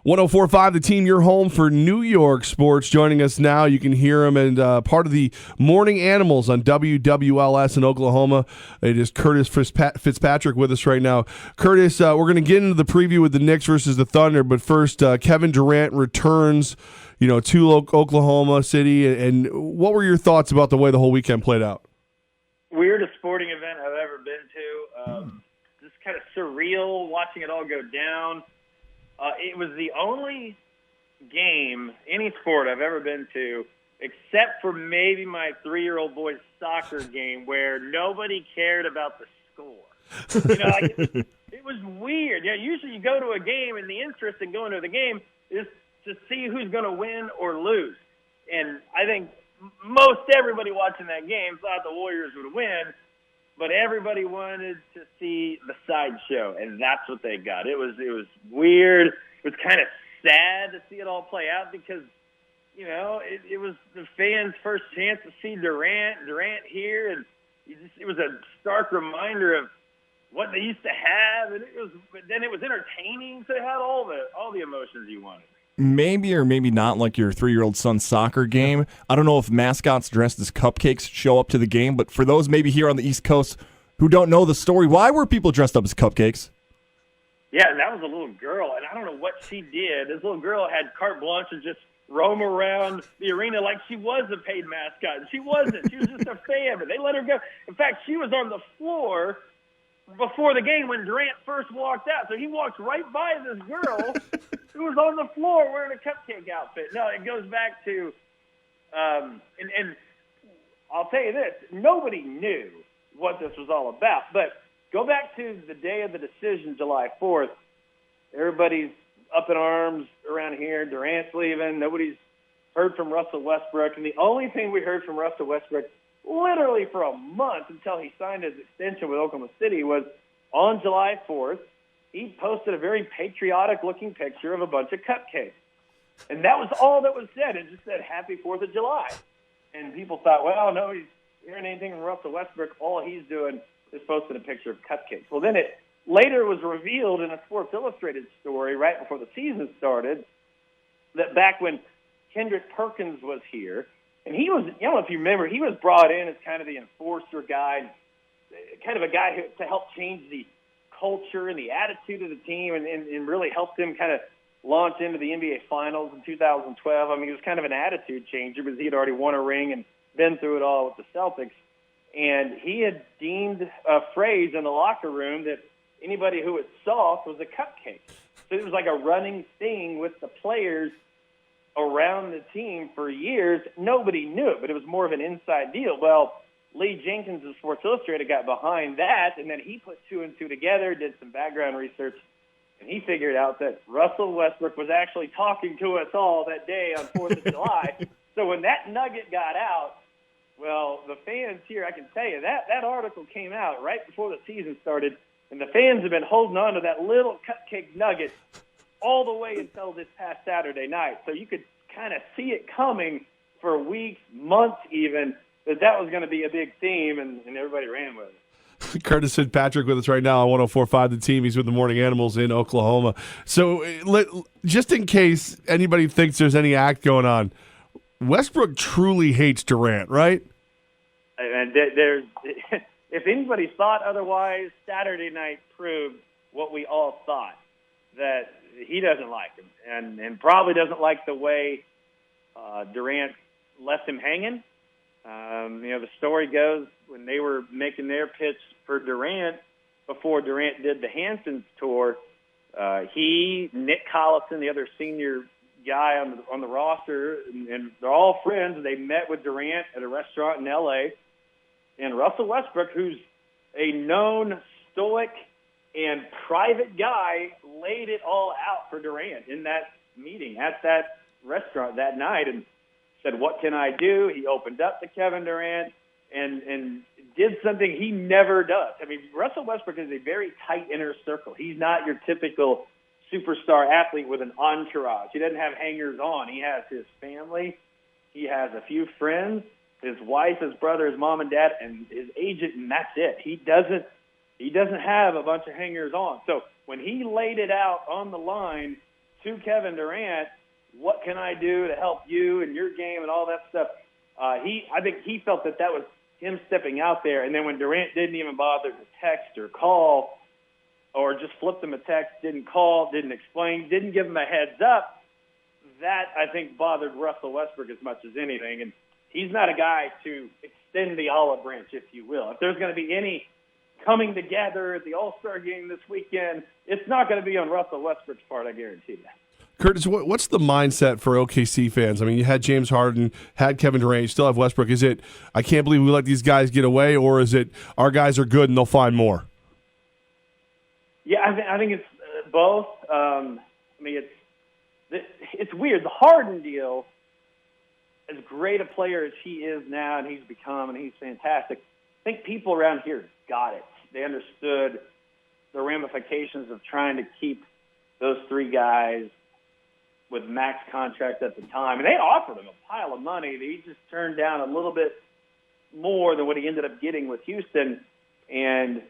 104.5, the team, your home for New York sports. Joining us now, you can hear him, and part of the Morning Animals on WWLS in Oklahoma. It is Curtis Fitzpatrick with us right now. Curtis, we're going to get into the preview with the Knicks versus the Thunder, but first, Kevin Durant returns, to Oklahoma City, and what were your thoughts about the way the whole weekend played out? Weirdest sporting event I've ever been to. Just kind of surreal watching it all go down. It was the only game, any sport I've ever been to, except for maybe my 3-year-old boy's soccer game, where nobody cared about the score. It was weird. Yeah, usually you go to a game, and the interest in going to the game is to see who's going to win or lose. And I think most everybody watching that game thought the Warriors would win, but everybody wanted to see the sideshow, and that's what they got. It was weird. It was kind of sad to see it all play out because, it was the fans' first chance to see Durant here, and it was a stark reminder of what they used to have, and then it was entertaining, so it had all the emotions you wanted. Maybe or maybe not like your 3-year-old son's soccer game. I don't know if mascots dressed as cupcakes show up to the game, but for those maybe here on the East Coast who don't know the story, why were people dressed up as cupcakes? Yeah, and that was a little girl, and I don't know what she did. This little girl had carte blanche to just roam around the arena like she was a paid mascot, and she wasn't. She was just a fan, but they let her go. In fact, she was on the floor before the game when Durant first walked out. So he walked right by this girl who was on the floor wearing a cupcake outfit. No, it goes back to, and I'll tell you this, nobody knew what this was all about. But go back to the day of the decision, July 4th. Everybody's up in arms around here. Durant's leaving. Nobody's heard from Russell Westbrook. And the only thing we heard from Russell Westbrook literally for a month until he signed his extension with Oklahoma City was on July 4th, he posted a very patriotic-looking picture of a bunch of cupcakes. And that was all that was said. It just said, Happy 4th of July. And people thought, well, no, he's hearing anything from Russell Westbrook. All he's doing is posting a picture of cupcakes. Well, then it later was revealed in a Sports Illustrated story right before the season started that back when Kendrick Perkins was here, and he was, I don't know if you remember, he was brought in as kind of the enforcer guy, kind of a guy to help change the culture and the attitude of the team and really helped him kind of launch into the NBA Finals in 2012. I mean, he was kind of an attitude changer because he had already won a ring and been through it all with the Celtics. And he had deemed a phrase in the locker room that anybody who was soft was a cupcake. So it was like a running thing with the players around the team for years. Nobody knew it, but it was more of an inside deal. Well, Lee Jenkins of Sports Illustrated got behind that, and then he put 2 and 2 together, did some background research, and he figured out that Russell Westbrook was actually talking to us all that day on 4th of July. So when that nugget got out, well, the fans here, I can tell you, that article came out right before the season started, and the fans have been holding on to that little cupcake nugget all the way until this past Saturday night. So you could kind of see it coming for weeks, months even, that was going to be a big theme, and everybody ran with it. Curtis Fitzpatrick with us right now on 104.5 The Team. He's with the Morning Animals in Oklahoma. So just in case anybody thinks there's any act going on, Westbrook truly hates Durant, right? And there's, if anybody thought otherwise, Saturday night proved what we all thought, that he doesn't like him and probably doesn't like the way Durant left him hanging. The story goes when they were making their pitch for Durant before Durant did the Hamptons tour, Nick Collison, the other senior guy on the roster, and they're all friends. They met with Durant at a restaurant in L.A., and Russell Westbrook, who's a known stoic and private guy, laid it all out for Durant in that meeting at that restaurant that night and said, what can I do? He opened up to Kevin Durant and did something he never does. I mean, Russell Westbrook is a very tight inner circle. He's not your typical superstar athlete with an entourage. He doesn't have hangers-on. He has his family. He has a few friends, his wife, his brother, his mom and dad, and his agent, and that's it. He doesn't have a bunch of hangers-on. So when he laid it out on the line to Kevin Durant, what can I do to help you and your game and all that stuff. I think he felt that was him stepping out there. And then when Durant didn't even bother to text or call or just flipped him a text, didn't call, didn't explain, didn't give him a heads up, that I think bothered Russell Westbrook as much as anything. And he's not a guy to extend the olive branch, if you will. If there's going to be any coming together at the All-Star game this weekend, it's not going to be on Russell Westbrook's part, I guarantee that. Curtis, what's the mindset for OKC fans? I mean, you had James Harden, had Kevin Durant, you still have Westbrook. Is it, I can't believe we let these guys get away, or is it, our guys are good and they'll find more? Yeah, I think it's both. It's weird. The Harden deal, as great a player as he is now and he's become, and he's fantastic, I think people around here got it. They understood the ramifications of trying to keep those three guys with max contracts at the time. And they offered him a pile of money that he just turned down a little bit more than what he ended up getting with Houston. And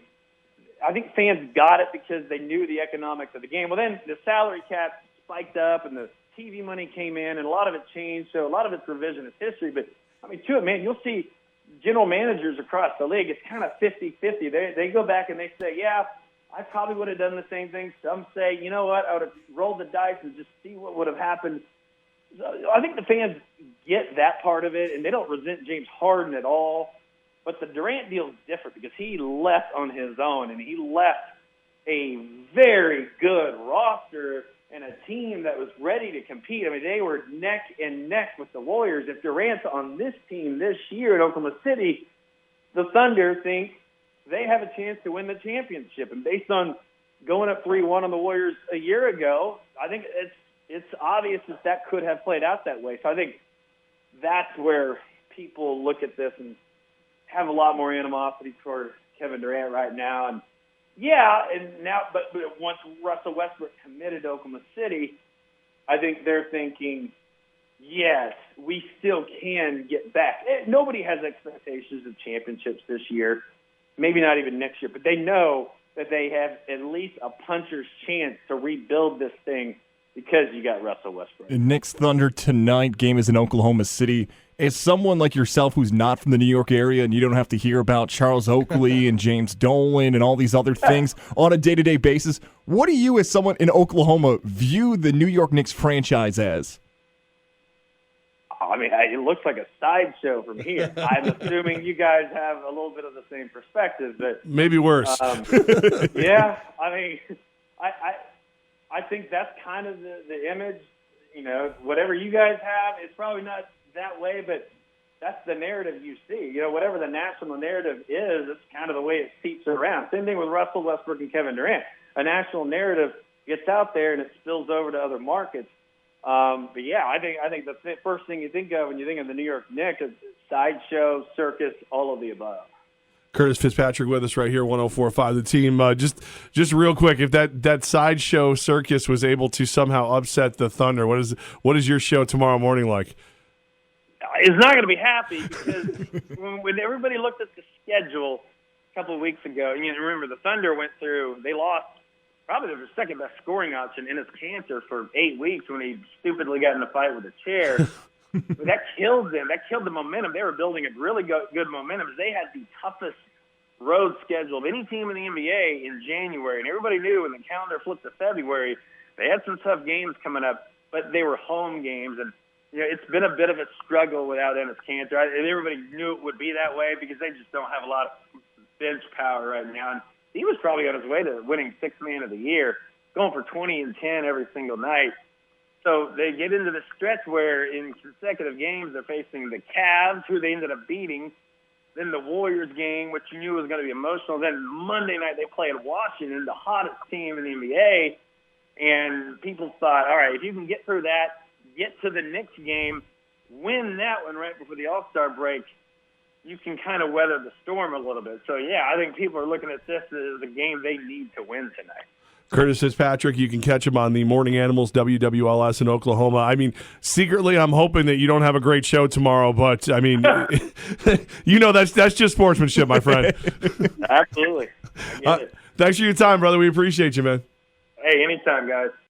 I think fans got it because they knew the economics of the game. Well, then the salary cap spiked up and the TV money came in, and a lot of it changed. So a lot of it's revisionist history. But, I mean, to it, man, you'll see general managers across the league, it's kind of 50-50. They go back and they say, yeah, I probably would have done the same thing. Some say, you know what, I would have rolled the dice and just see what would have happened. I think the fans get that part of it, and they don't resent James Harden at all. But the Durant deal is different because he left on his own, and he left a very good roster and a team that was ready to compete. I mean, they were neck and neck with the Warriors. If Durant's on this team this year in Oklahoma City, the Thunder think they have a chance to win the championship. And based on going up 3-1 on the Warriors a year ago, I think it's obvious that could have played out that way. So I think that's where people look at this and have a lot more animosity toward Kevin Durant right now. And yeah, and now, but once Russell Westbrook committed to Oklahoma City, I think they're thinking, yes, we still can get back. Nobody has expectations of championships this year, maybe not even next year, but they know that they have at least a puncher's chance to rebuild this thing because you got Russell Westbrook. Knicks Thunder tonight. Game is in Oklahoma City. As someone like yourself who's not from the New York area and you don't have to hear about Charles Oakley and James Dolan and all these other things on a day-to-day basis, what do you as someone in Oklahoma view the New York Knicks franchise as? I mean, it looks like a sideshow from here. I'm assuming you guys have a little bit of the same perspective, but maybe worse. Yeah, I mean, I think that's kind of the image. You know, whatever you guys have, it's probably not that way, but that's the narrative you see. You know, whatever the national narrative is, it's kind of the way it seeps around. Same thing with Russell Westbrook and Kevin Durant. A national narrative gets out there and it spills over to other markets. But yeah, I think the first thing you think of when you think of the New York Knicks is sideshow, circus, all of the above. Curtis Fitzpatrick with us right here, 104.5 The Team. Just real quick, if that sideshow circus was able to somehow upset the Thunder, what is your show tomorrow morning like? It's not going to be happy because when everybody looked at the schedule a couple of weeks ago, and you remember the Thunder went through, they lost probably their second best scoring option in his cancer for 8 weeks when he stupidly got in a fight with a chair. That killed them. That killed the momentum. They were building a really good momentum. They had the toughest road schedule of any team in the NBA in January, and everybody knew when the calendar flipped to February, they had some tough games coming up, but they were home games. And you know, it's been a bit of a struggle without Enes Kanter. Everybody knew it would be that way because they just don't have a lot of bench power right now. And he was probably on his way to winning Sixth Man of the Year, going for 20 and 10 every single night. So they get into the stretch where in consecutive games they're facing the Cavs, who they ended up beating, then the Warriors game, which you knew was going to be emotional. Then Monday night they play at Washington, the hottest team in the NBA. And people thought, all right, if you can get through that, get to the Knicks game, win that one right before the All-Star break, you can kind of weather the storm a little bit. So, yeah, I think people are looking at this as a game they need to win tonight. Curtis Fitzpatrick, you can catch him on the Morning Animals, WWLS in Oklahoma. I mean, secretly, I'm hoping that you don't have a great show tomorrow, but, I mean, you know that's just sportsmanship, my friend. Absolutely. I get it. Thanks for your time, brother. We appreciate you, man. Hey, anytime, guys.